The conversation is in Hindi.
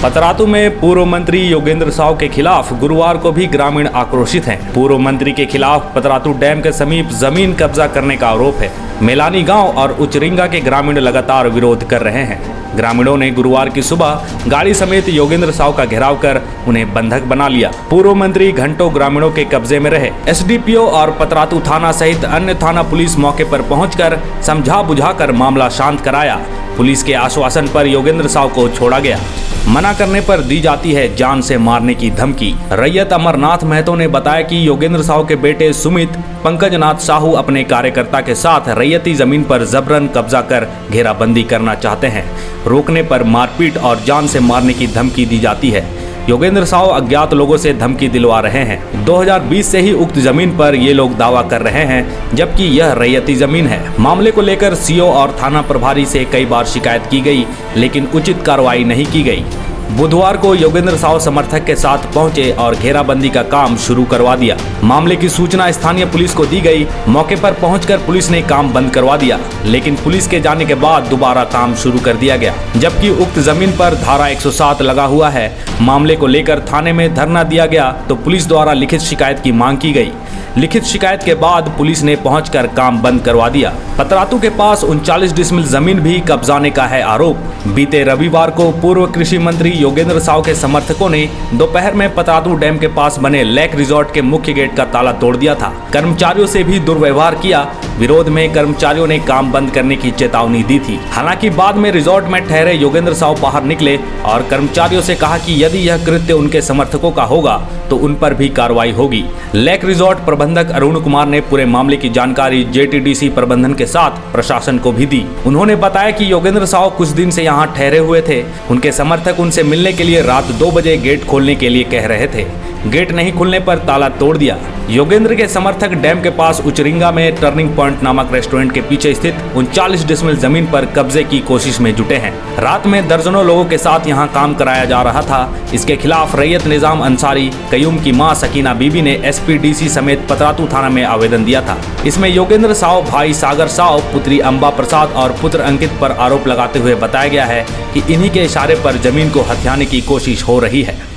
पतरातू में पूर्व मंत्री योगेंद्र साव के खिलाफ गुरुवार को भी ग्रामीण आक्रोशित हैं। पूर्व मंत्री के खिलाफ पतरातू डैम के समीप जमीन कब्जा करने का आरोप है। मेलानी गांव और उचरिंगा के ग्रामीण लगातार विरोध कर रहे हैं। ग्रामीणों ने गुरुवार की सुबह गाड़ी समेत योगेंद्र साव का घेराव कर उन्हें बंधक बना लिया। पूर्व मंत्री घंटों ग्रामीणों के कब्जे में रहे। एसडीपीओ और पतरातू थाना सहित अन्य थाना पुलिस मौके पर पहुंचकर समझा बुझाकर मामला शांत कराया। पुलिस के आश्वासन पर योगेंद्र साव को छोड़ा गया। मना करने पर दी जाती है जान से मारने की धमकी। रैयत अमरनाथ महतो ने बताया कि योगेंद्र साव के बेटे सुमित पंकजनाथ साहू अपने कार्यकर्ता के साथ रैयती जमीन पर जबरन कब्जा कर घेराबंदी करना चाहते हैं। रोकने पर मारपीट और जान से मारने की धमकी दी जाती है। योगेंद्र साव अज्ञात लोगों से धमकी दिलवा रहे हैं। 2020 से ही उक्त जमीन पर ये लोग दावा कर रहे हैं, जबकि यह रैयती जमीन है। मामले को लेकर सीओ और थाना प्रभारी से कई बार शिकायत की गई, लेकिन उचित कार्रवाई नहीं की गई। बुधवार को योगेंद्र साव समर्थक के साथ पहुंचे और घेराबंदी का काम शुरू करवा दिया। मामले की सूचना स्थानीय पुलिस को दी गई। मौके पर पहुंचकर पुलिस ने काम बंद करवा दिया, लेकिन पुलिस के जाने के बाद दोबारा काम शुरू कर दिया गया, जबकि उक्त जमीन पर धारा 107 लगा हुआ है। मामले को लेकर थाने में धरना दिया गया तो पुलिस द्वारा लिखित शिकायत की मांग की गई। लिखित शिकायत के बाद पुलिस ने पहुंचकर काम बंद करवा दिया। पतरातू के पास 39 डिसमिल जमीन भी कब्जाने का है आरोप। बीते रविवार को पूर्व कृषि मंत्री योगेंद्र साव के समर्थकों ने दोपहर में पतरातू डैम के पास बने लेक रिजॉर्ट के मुख्य गेट का ताला तोड़ दिया था। कर्मचारियों से भी दुर्व्यवहार किया। विरोध में कर्मचारियों ने काम बंद करने की चेतावनी दी थी। हालांकि बाद में रिजॉर्ट में ठहरे योगेंद्र साव बाहर निकले और कर्मचारियों से कहा कि यदि यह कृत्य उनके समर्थकों का होगा तो उन पर भी कार्रवाई होगी। लेक रिजॉर्ट प्रबंधक अरुण कुमार ने पूरे मामले की जानकारी जेटीडीसी प्रबंधन के साथ प्रशासन को भी दी। उन्होंने बताया कि योगेंद्र साव कुछ दिन से यहाँ ठहरे हुए थे। उनके समर्थक उनसे मिलने के लिए रात 2 बजे गेट खोलने के लिए कह रहे थे। गेट नहीं खुलने पर ताला तोड़ दिया। योगेंद्र के समर्थक डैम के पास उचरिंगा में टर्निंग पॉइंट नामक रेस्टोरेंट के पीछे स्थित 39 डिसमिल जमीन पर कब्जे की कोशिश में जुटे हैं। रात में दर्जनों लोगों के साथ यहां काम कराया जा रहा था। इसके खिलाफ रैयत निजाम अंसारी कयूम की मां सकीना बीबी ने एसपीडीसी समेत पतरातू थाना में आवेदन दिया था। इसमें योगेंद्र साव, भाई सागर साव, पुत्री अंबा प्रसाद और पुत्र अंकित पर आरोप लगाते हुए बताया गया है कि इन्हीं के इशारे पर जमीन को हथियाने की कोशिश हो रही है।